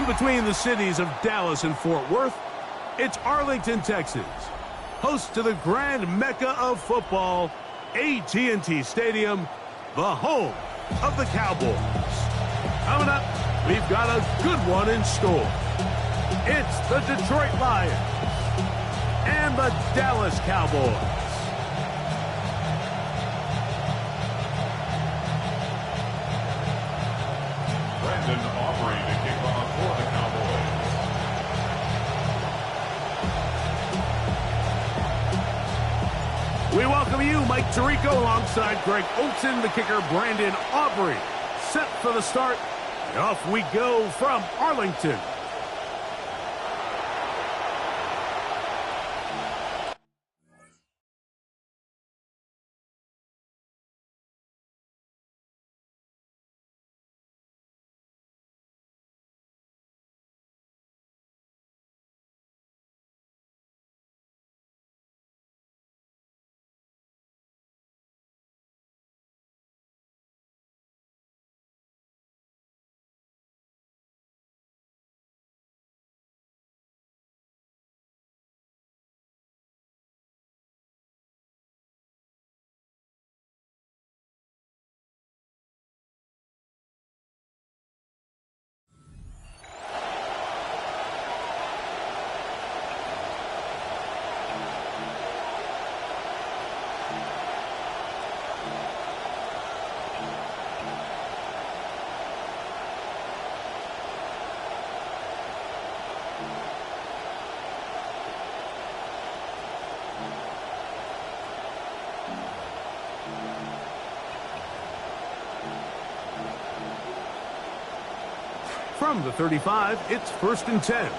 In between the cities of Dallas and Fort Worth, it's Arlington, Texas, host to the grand mecca of football, AT&T Stadium, the home of the Cowboys. Coming up, we've got a good one in store. It's the Detroit Lions and the Dallas Cowboys. Aubrey to kick off for the Cowboys. We welcome you, Mike Tirico, alongside Greg Olson, the kicker, Brandon Aubrey. Set for the start. And off we go from Arlington. From the 35, it's 1st and 10.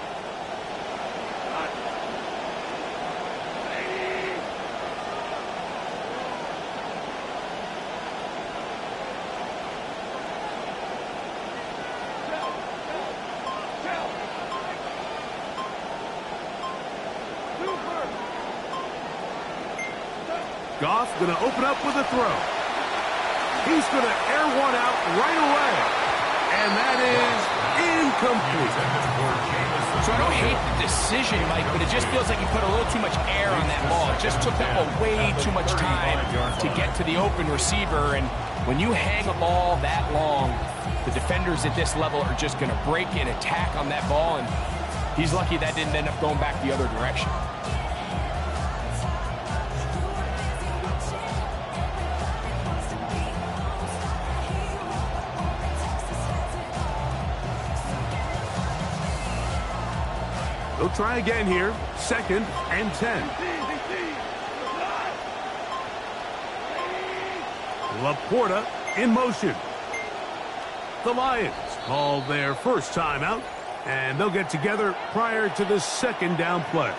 Goff going to open up with a throw. He's going to air one out right away. And that is incomplete. So I don't hate the decision, Mike, but it just feels like he put a little too much air on that ball. It just took them way too much time to get to the open receiver. And when you hang a ball that long, the defenders at this level are just going to break and attack on that ball. And he's lucky that didn't end up going back the other direction. They'll try again here. 2nd and 10. Laporta in motion. The Lions call their first timeout, and they'll get together prior to the 2nd down play.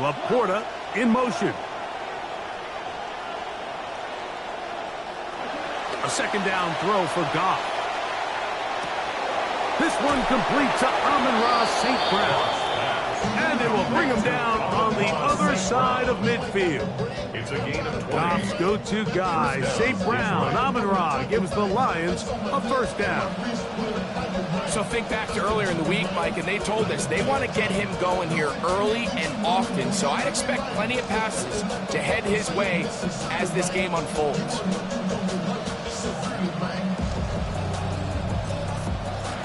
Laporta in motion. A 2nd down throw for Goff. This one complete to Amon-Ra St. Brown. And it will bring him down on the other side of midfield. It's a gain of 20. Goff's go-to guy, St. Brown. Amon-Ra gives the Lions a 1st down. So think back to earlier in the week, Mike, and they told us they want to get him going here early and often. So I'd expect plenty of passes to head his way as this game unfolds.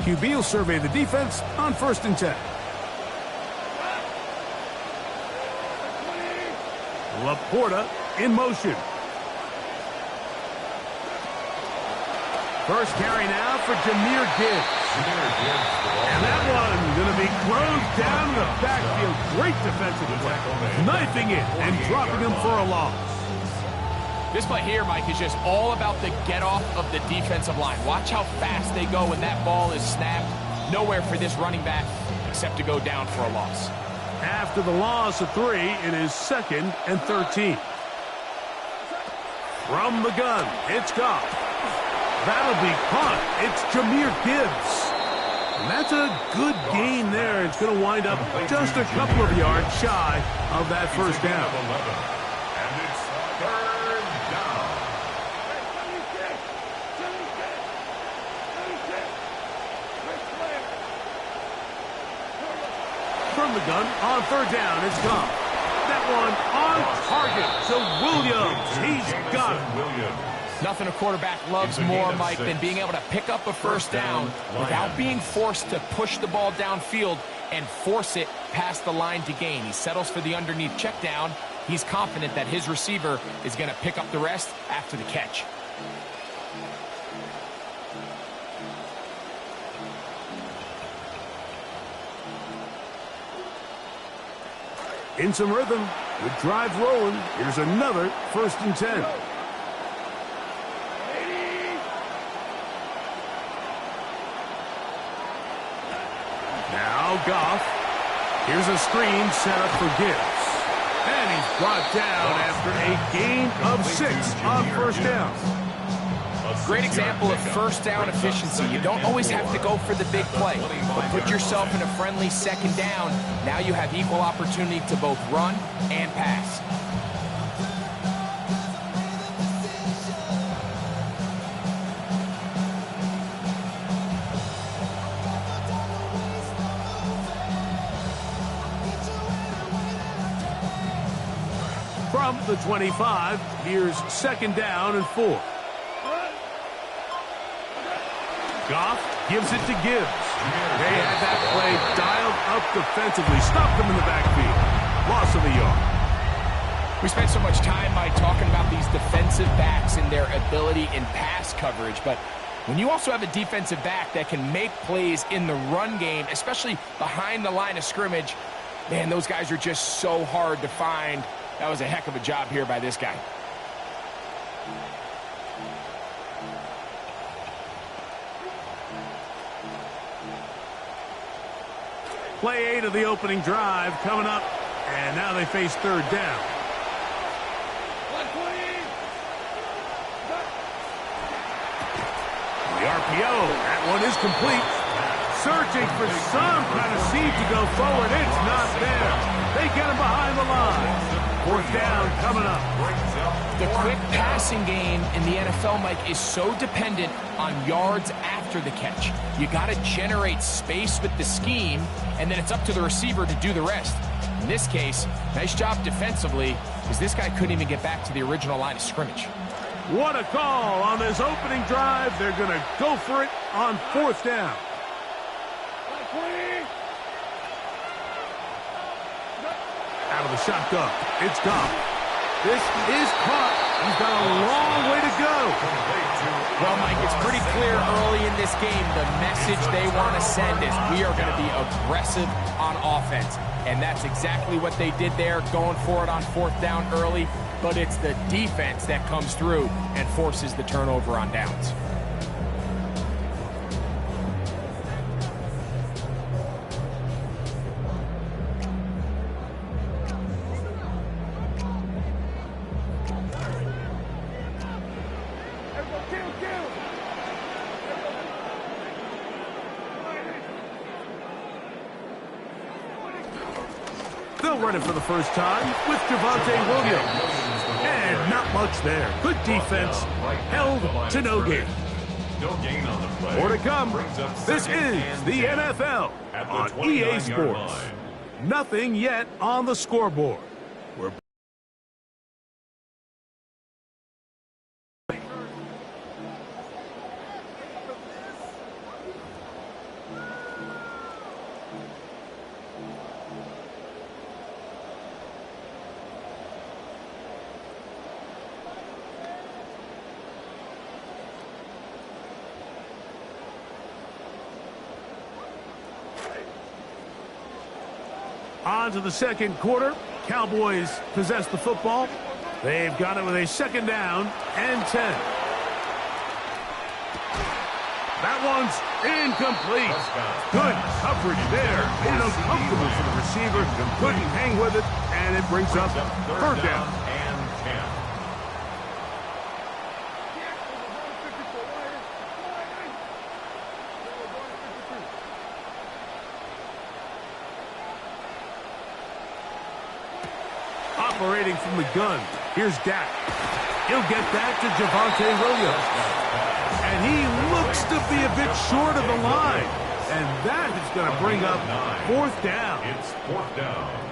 QB will survey the defense on 1st and 10. Laporta in motion. First carry now for Jahmyr Gibbs. And that one going to be closed down in the backfield. Great defensive play. Knifing it and dropping him for a loss. This play here, Mike, is just all about the get-off of the defensive line. Watch how fast they go when that ball is snapped. Nowhere for this running back except to go down for a loss. After the loss of 3, it is 2nd and 13. From the gun, it's Goff. That'll be caught. It's Jahmyr Gibbs. And that's a good gain there. It's going to wind up just a couple of yards shy of that first down. And it's third down. From the gun, on third down, it's Goff. That one on target to Williams. He's got it. Nothing a quarterback loves more, Mike, than being able to pick up a first down without being forced to push the ball downfield and force it past the line to gain. He settles for the underneath check down. He's confident that his receiver is going to pick up the rest after the catch. In some rhythm, with drive rolling, here's another 1st and 10. Now Goff. Here's a screen set up for Gibbs. And he's brought down after a gain of 6 on first down. Great example of first down efficiency. You don't always have to go for the big play, but put yourself in a friendly second down. Now you have equal opportunity to both run and pass. From the 25, here's 2nd down and 4. Goff gives it to Gibbs. They had that play dialed up defensively, stopped them in the backfield. Loss of a yard. We spent so much time, Mike, talking about these defensive backs and their ability in pass coverage, but when you also have a defensive back that can make plays in the run game, especially behind the line of scrimmage, man, those guys are just so hard to find. That was a heck of a job here by this guy. Play 8 of the opening drive coming up, and now they face 3rd down. The RPO, that one is complete. Searching for some kind of seed to go forward. It's not there. They get him behind the line. 4th down coming up. The quick passing game in the NFL, Mike, is so dependent on yards after the catch. You got to generate space with the scheme, and then it's up to the receiver to do the rest. In this case, nice job defensively, because this guy couldn't even get back to the original line of scrimmage. What a call on this opening drive. They're going to go for it on 4th down. Out of the shotgun, it's Goff. This is caught. He's got a long way to go. Well, Mike, it's pretty clear early in this game the message they want to send is we are going to be aggressive on offense. And that's exactly what they did there, going for it on 4th down early. But it's the defense that comes through and forces the turnover on downs. They'll run it for the first time with Javonte Williams. And not much there. Good defense. Held to no gain. More to come. This is the NFL on EA Sports. Nothing yet on the scoreboard. We're on to the 2nd quarter. Cowboys possess the football. They've got it with a 2nd down and 10. That one's incomplete. Good coverage there. Made it uncomfortable for the receiver. Couldn't hang with it, and it brings up 3rd down. operating from the gun. Here's Dak. He'll get that to Javonte Williams. And he looks to be a bit short of the line. And that is going to bring up 4th down. It's 4th down.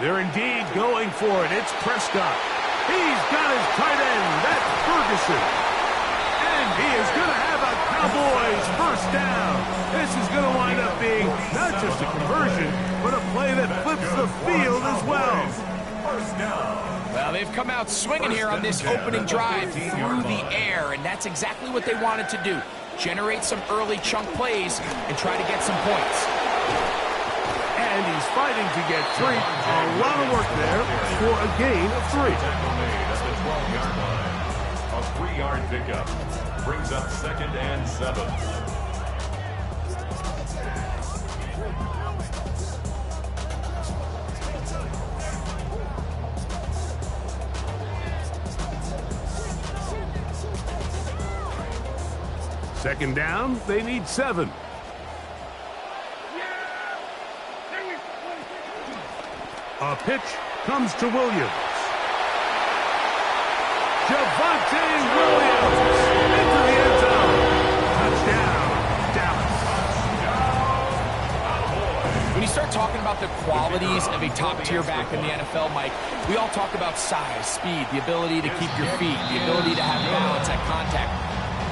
They're indeed going for it. It's Prescott. He's got his tight end. That's Ferguson. And he is going to have a Cowboys 1st down. This is going to wind up being not just a conversion, but a play that flips the field as well. 1st down. Well, they've come out swinging here on this opening drive through the air, and that's exactly what they wanted to do. Generate some early chunk plays and try to get some points. And he's fighting to get 3. A lot of work there for a gain of 3. Tackle made at the 12-yard line. A 3-yard pickup brings up 2nd and 7. Second down, they need 7. A pitch comes to Williams. Javonte Williams into the end zone. Touchdown, Dallas. When you start talking about the qualities of a top-tier back in the NFL, Mike, we all talk about size, speed, the ability to keep your feet, the ability to have balance at contact.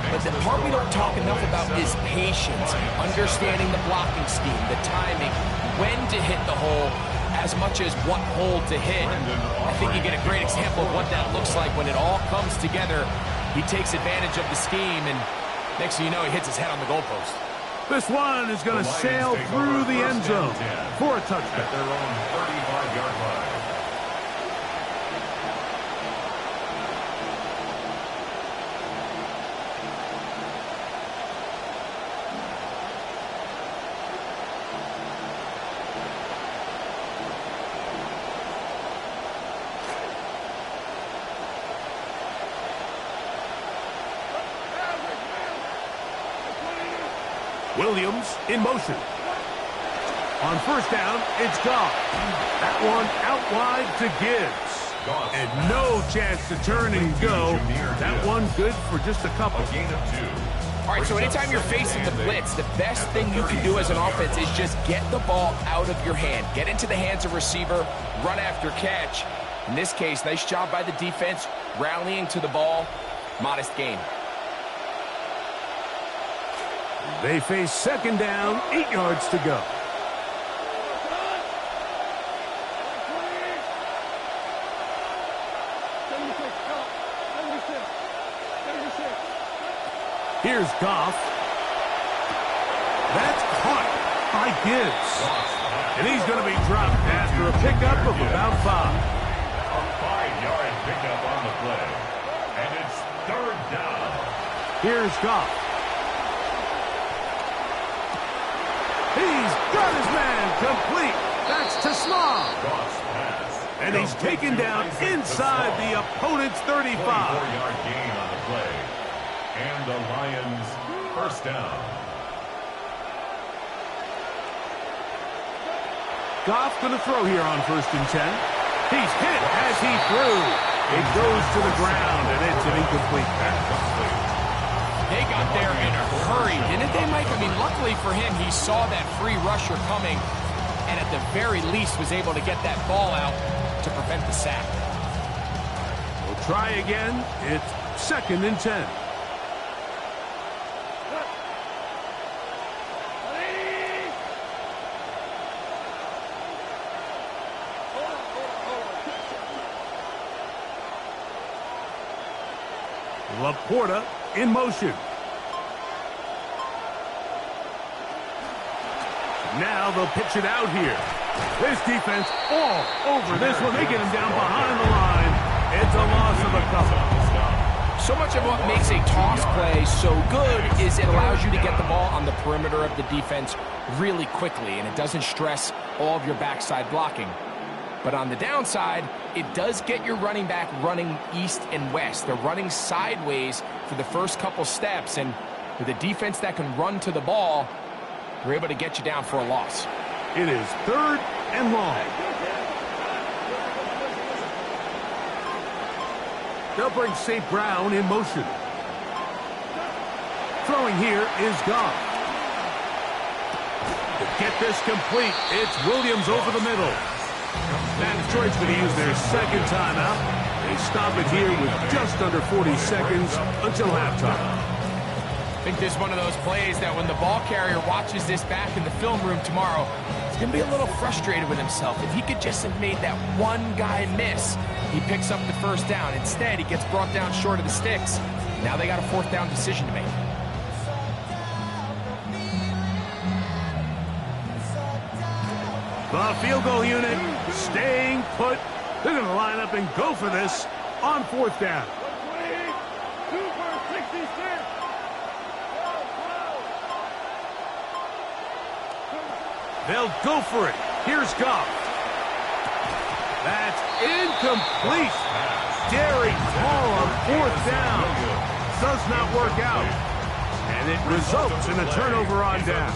But the part we don't talk enough about is patience, understanding the blocking scheme, the timing, when to hit the hole, as much as what hole to hit. I think you get a great example of what that looks like when it all comes together. He takes advantage of the scheme, and next thing you know, he hits his head on the goalpost. This one is going to sail through the end zone for a touchdown. At their own 35-yard line. Williams in motion. On 1st down, it's Goff. That one out wide to Gibbs. And no chance to turn and go. That one good for just a couple. A gain of 2. All right, so anytime you're facing the blitz, the best thing you can do as an offense is just get the ball out of your hand. Get into the hands of receiver, run after catch. In this case, nice job by the defense, rallying to the ball. Modest gain. They face 2nd down, 8 yards to go. Here's Goff. That's caught by Gibbs. And he's going to be dropped after a pickup of about 5. A 5-yard pickup on the play. And it's 3rd down. Here's Goff. He's got his man complete. That's to Small. And he's taken down inside the opponent's 35. 4-yard gain on the play. And the Lions 1st down. Goff going to throw here on 1st and 10. He's hit as he threw. It goes to the ground, and it's an incomplete pass. They got there in a hurry, didn't they, Mike? I mean, luckily for him, he saw that free rusher coming, and at the very least was able to get that ball out to prevent the sack. We'll try again. It's 2nd and 10. Laporta in motion. Now they'll pitch it out here. This defense all over this one. They get him down behind the line. It's a loss of a couple. So much of what makes a toss play so good is it allows you to get the ball on the perimeter of the defense really quickly, and it doesn't stress all of your backside blocking. But on the downside, it does get your running back running east and west. They're running sideways for the first couple steps, and with a defense that can run to the ball, they're able to get you down for a loss. It is 3rd and long. They'll bring St. Brown in motion. Throwing here is Goff. To get this complete, it's Williams over the middle. Now Detroit's going to use their second timeout. They stop it here with just under 40 seconds until halftime. I think this is one of those plays that when the ball carrier watches this back in the film room tomorrow, he's going to be a little frustrated with himself. If he could just have made that one guy miss, he picks up the first down. Instead, he gets brought down short of the sticks. Now they got a 4th down decision to make. The field goal unit staying put. They're going to line up and go for this on 4th down. They'll go for it. Here's Goff. That's incomplete. Daring call on 4th down. Does not work out. And it results in a turnover on down.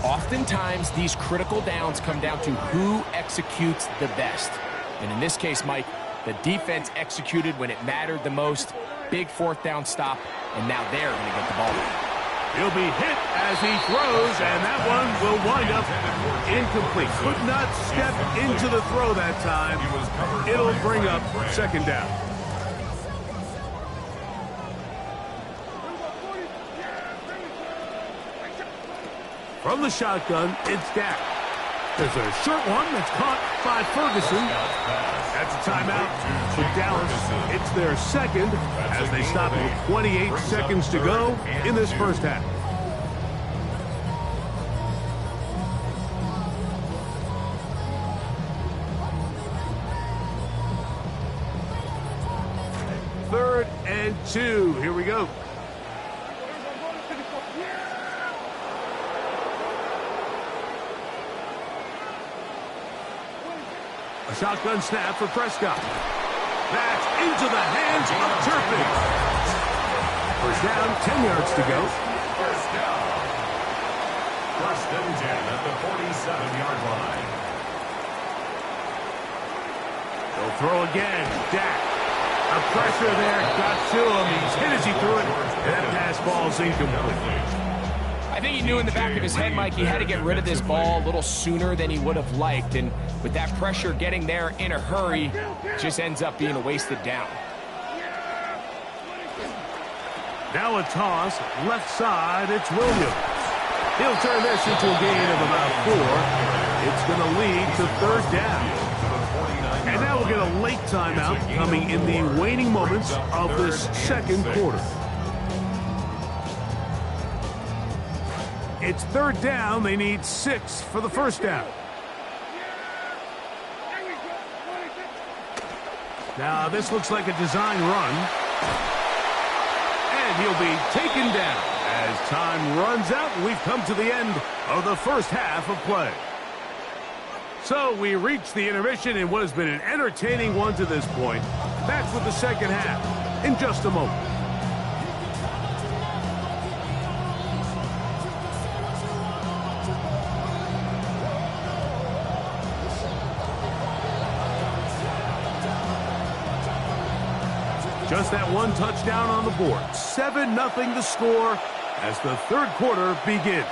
Oftentimes, these critical downs come down to who executes the best. And in this case, Mike, the defense executed when it mattered the most. Big 4th down stop, and now they're going to get the ball back. He'll be hit as he throws, and that one will wind up incomplete. Could not step into the throw that time. It'll bring up 2nd down. From the shotgun, it's Dak. There's a short one that's caught by Ferguson. That's a timeout for Dallas. It's their second as they stop with 28 seconds to go in this first half. Third and 2. Here we go. A shotgun snap for Prescott. That's into the hands of Turpin. First down, 10 yards to go. First down. 1st and 10 at the 47-yard line. They'll throw again. Dak. A pressure there. Got to him. He's hit as he threw it. And that pass ball's incomplete. I think he knew in the back of his head, Mike, he had to get rid of this ball a little sooner than he would have liked. And with that pressure getting there in a hurry, it just ends up being a wasted down. Now a toss. Left side, it's Williams. He'll turn this into a gain of about 4. It's going to lead to 3rd down. And now we'll get a late timeout coming in the waning moments of this 2nd quarter. It's 3rd down. They need 6 for the 1st down. Now this looks like a design run. And he'll be taken down as time runs out. And we've come to the end of the first half of play. So we reach the intermission in what has been an entertaining one to this point. Back with the second half in just a moment. Just that one touchdown on the board. 7-0 the score as the 3rd quarter begins.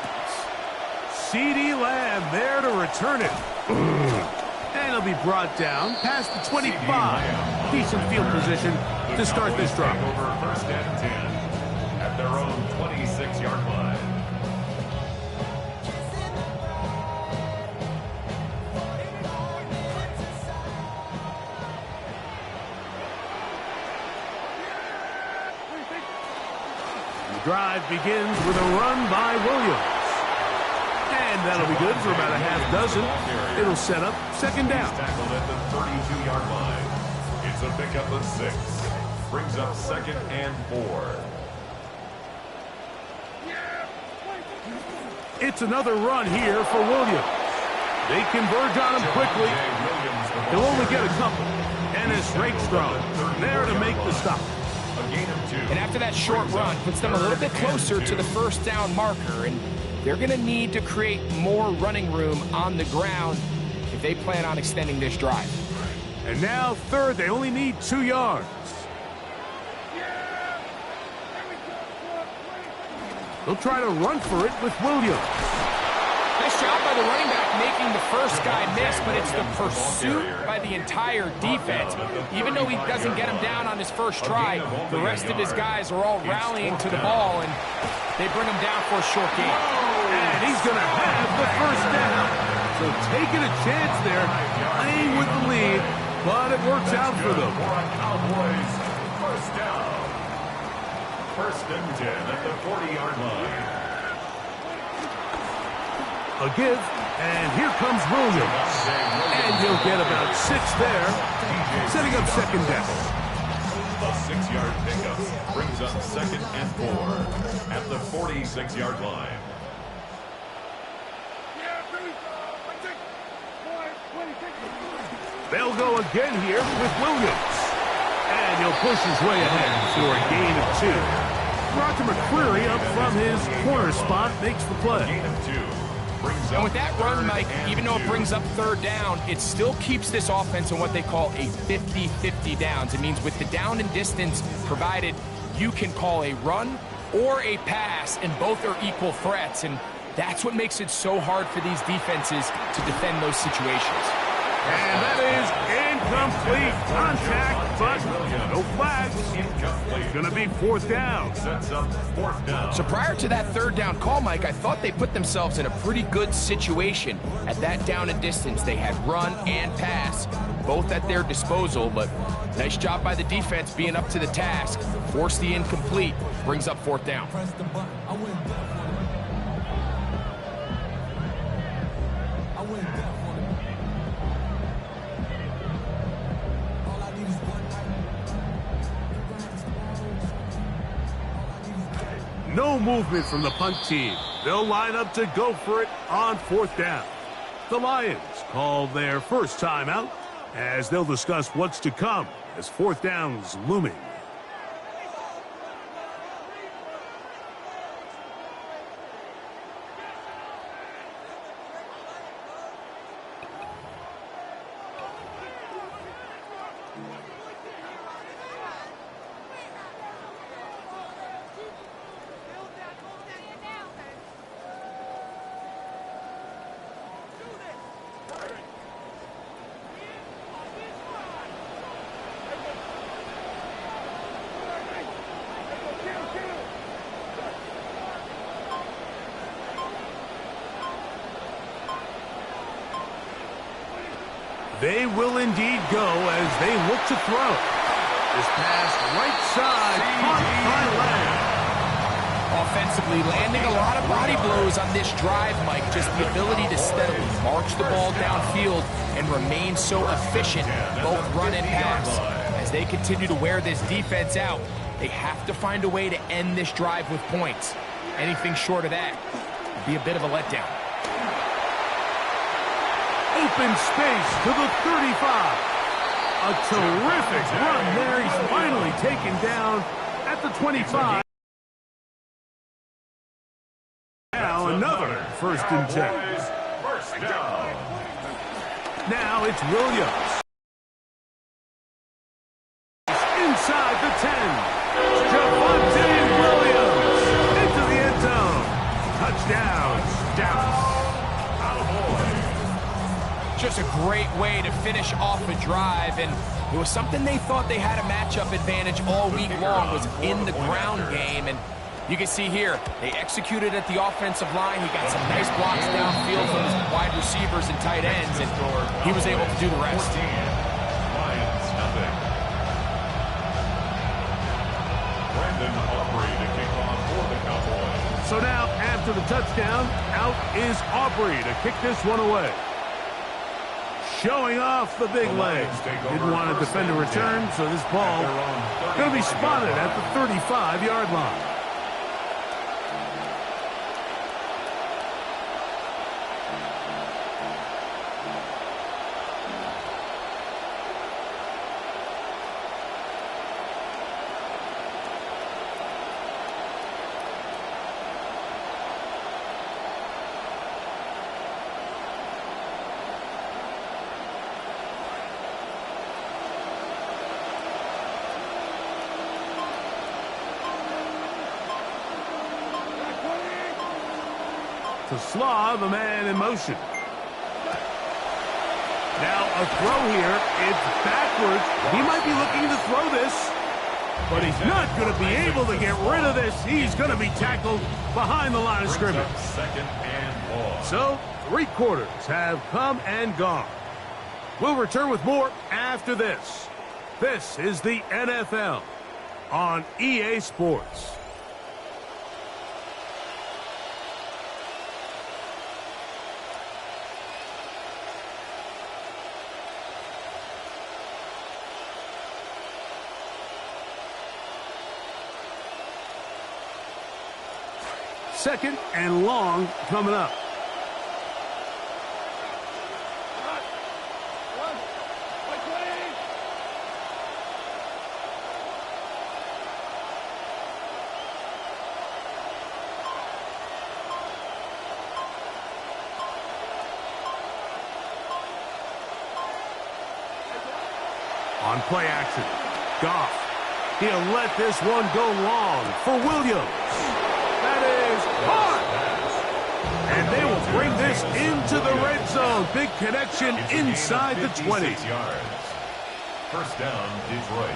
CeeDee Lamb there to return it. And he'll be brought down past the 25. Decent field position to start this drive. Over 1st and 10 at their own 26-yard line. The drive begins with a run by Williams. And that'll be good for about a half dozen. It'll set up 2nd down. Tackled at the 32-yard line. It's a pickup of 6. Brings up 2nd and 4. It's another run here for Williams. They converge on him quickly. He'll only get a couple. Dennis Rakestraw there to make the stop. And after that short run, puts them a little bit closer to the first down marker, and they're going to need to create more running room on the ground if they plan on extending this drive. And now third, they only need 2 yards. They'll try to run for it with Williams. Nice job by the running back making the first guy miss, but it's the pursuit by the entire defense. Even though he doesn't get him down on his first try, the rest of his guys are all rallying to the ball, and they bring him down for a short gain. And he's going to have the first down. So taking a chance there, playing with the lead, but it works out for them. Cowboys, first down. First and 10 at the 40-yard line. A give, and here comes Williams. And he'll get about 6 there, setting up second down. A 6-yard pickup brings up second and 4 at the 46-yard line. They'll go again here with Williams. And he'll push his way ahead for a gain of 2. Roger McCreary up from his corner spot makes the play. Gain of 2. And with that run, Mike, even though it brings up third down, it still keeps this offense in what they call a 50-50 downs. It means with the down and distance provided, you can call a run or a pass, and both are equal threats. And that's what makes it so hard for these defenses to defend those situations. And that is incomplete contact, but no flags. It's going to be fourth down. Sets up fourth down. So prior to that third down call, Mike, I thought they put themselves in a pretty good situation. At that down and distance, they had run and pass, both at their disposal, but nice job by the defense being up to the task. Force the incomplete, brings up fourth down. No movement from the punt team. They'll line up to go for it on fourth down. The Lions call their first timeout as they'll discuss what's to come as fourth down's looming. They will indeed go as they look to throw. This pass right side, caught by Lamb. Offensively, landing a lot of body blows on this drive, Mike. Just the ability to steadily march the ball downfield and remain so efficient, both run and pass. As they continue to wear this defense out, they have to find a way to end this drive with points. Anything short of that would be a bit of a letdown. Open space to the 35. A terrific run there. He's finally taken down at the 25. Now another first and 10. Now it's Williams. Inside the 10. Javonte Williams into the end zone. Touchdown, Dallas. Just a great way to finish off a drive, and it was something they thought they had a matchup advantage all week long, was in the ground game. And you can see here, they executed at the offensive line. He got some nice blocks downfield from his wide receivers and tight ends, and he was able to do the rest. Lions, nothing. Brandon Aubrey to kick off for the Cowboys. So now, after the touchdown, out is Aubrey to kick this one away. Showing off the big leg. Didn't want to defend a return, so this ball going to be spotted at the 35-yard line. to slaw the man in motion. Now a throw here. It's backwards. He might be looking to throw this, but he's not going to be able to get rid of this. He's going to be tackled behind the line of scrimmage. Second and long. So, 3 quarters have come and gone. We'll return with more after this. This is the NFL on EA Sports. Second and long coming up. On play action, Goff. He'll let this one go long for Williams. That is hard. And they will bring this into the red zone. Big connection inside the 20. Yards. First down, Detroit.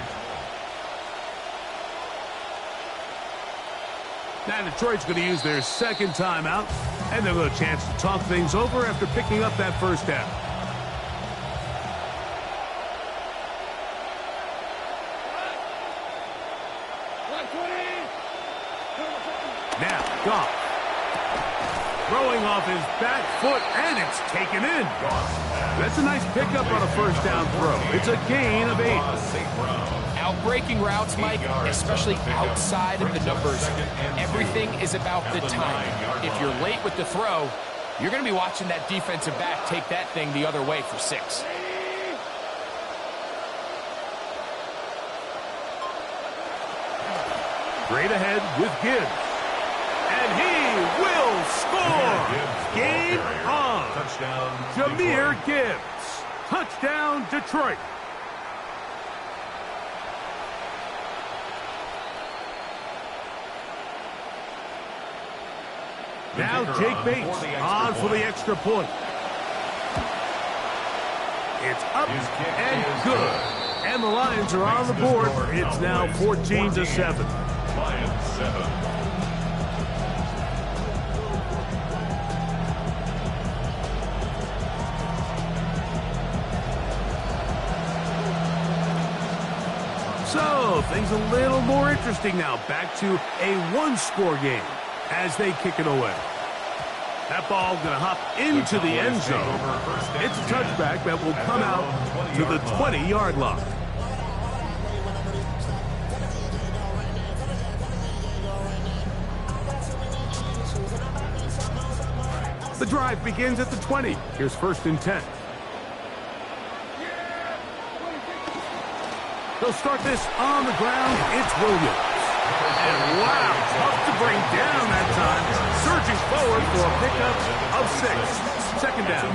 Now Detroit's going to use their second timeout, and they'll have a chance to talk things over after picking up that first down. Now, Goff. Throwing off his back foot, and it's taken in. That's a nice pickup on a first down throw. It's a gain of 8. Out-breaking routes, Mike, especially outside of the numbers, everything is about the timing. If you're late with the throw, you're going to be watching that defensive back take that thing the other way for 6. Straight ahead with Gibbs. And he will score. Game on. Touchdown, Jahmyr Gibbs. Touchdown, Detroit. Now Jake Bates on for the extra point. It's up and good. And the Lions are on the board. It's now 14-7. Lions 7. So, things a little more interesting now. Back to a one-score game as they kick it away. That ball going to hop into the end zone. It's a touchback that will come out to the 20-yard line. The drive begins at the 20. Here's 1st and 10. They'll start this on the ground. It's Williams. And wow, tough to bring down that time. Surging forward for a pickup of 6. Second down.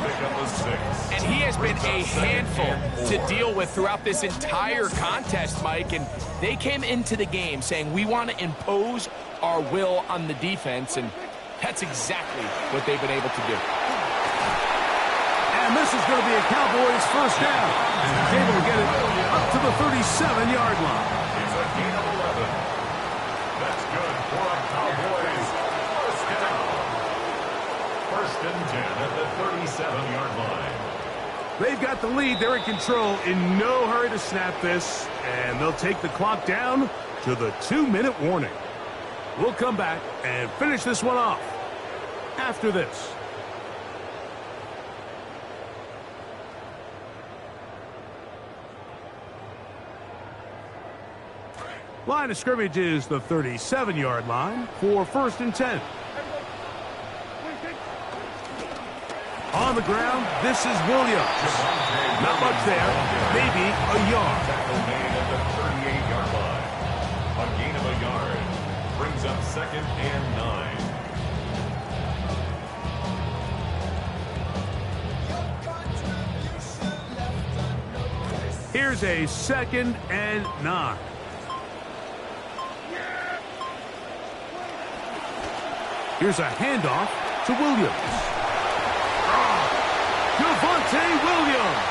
And he has been a handful to deal with throughout this entire contest, Mike. And they came into the game saying, we want to impose our will on the defense. And that's exactly what they've been able to do. And this is going to be a Cowboys first down. He's able to get it up to the 37-yard line. It's a gain of 11. That's good for a Cowboys first down. 1st and 10 at the 37-yard line. They've got the lead. They're in control. In no hurry to snap this. And they'll take the clock down to the 2-minute warning. We'll come back and finish this one off after this. Line of scrimmage is the 37-yard line for 1st and 10. On the ground, this is Williams. Not much there, maybe a yard. Tackle made at the 38-yard line. A gain of a yard brings up 2nd and 9. Here's a 2nd and 9. Here's a handoff to Williams. Javonte Williams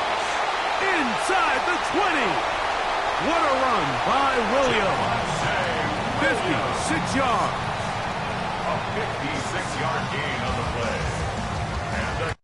inside the 20. What a run by Williams. 56 yards. A 56-yard gain on the play. And the